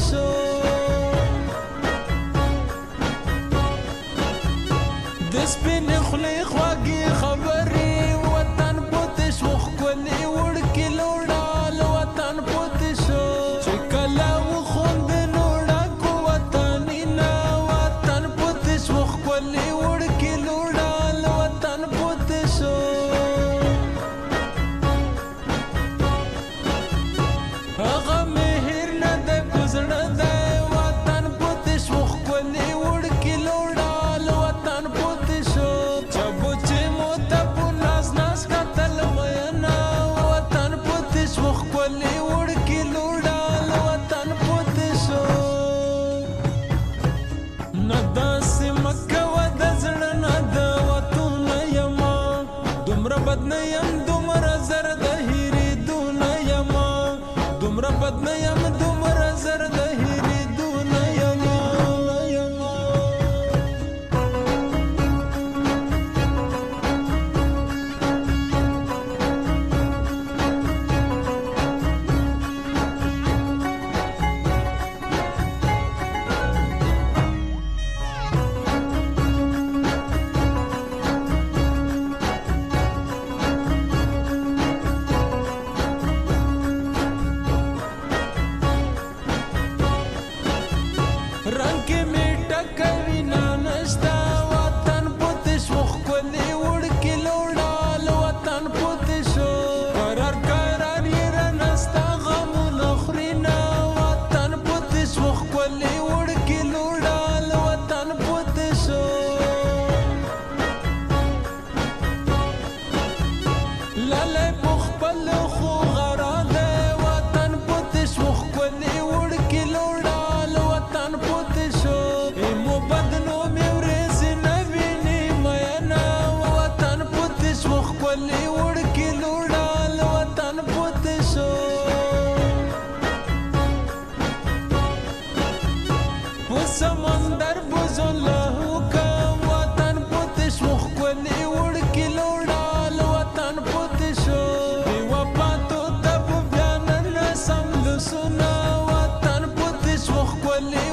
شو د سپینې خولې خواږې خبرې وطن پوتې شو ښکلې وړکې لوړال وطن پوتې شو چې کله وخوندنو ډکو وطنونه وطن پوتې شو ښکلې وړکې لوړال وطن پوتې شو هغه مهر نه دی په زړه دی وطن پوتې شو ښکلې وړکې لوړال وطن پوتې شو چبو چې مو ته په ناز ناز کتل مینا وطن پوتې شو ښکلې وړکې لوړال وطن پوتې شو نه داسې مه کوه د زړه نه د وطنونه یمه دومره بد نه یم دومره زر د هېرېدو نه یمه دومره بد نه یم دومره زر د هېرېدو نه یمه رنګ کې مې ټکوي نه نشته وطن پوتې شو ښکلې وړکې لوړال وطن پوتې شو قرار قرار یې رانه ستا غمونه خوري نه وطن پوتې شو ښکلې وړکې لوړال وطن پوتې شو لالی په خپلو خو غره دی وطن پوتې شو ښکلې وړکې لوړال وطن پوتې شو ایمو بدنو مې ورځې نه ویني مینا وطن پوتې شو ښکلې وړکې لوړال وطن پوتې شو په سمندر بوزو لهو کا وطن پوتې شو ښکلې وړکې لوړال وطن پوتې شو بې وفا تو ته به بیا نه رسم لاسونه وطن پوتې شو ښکلې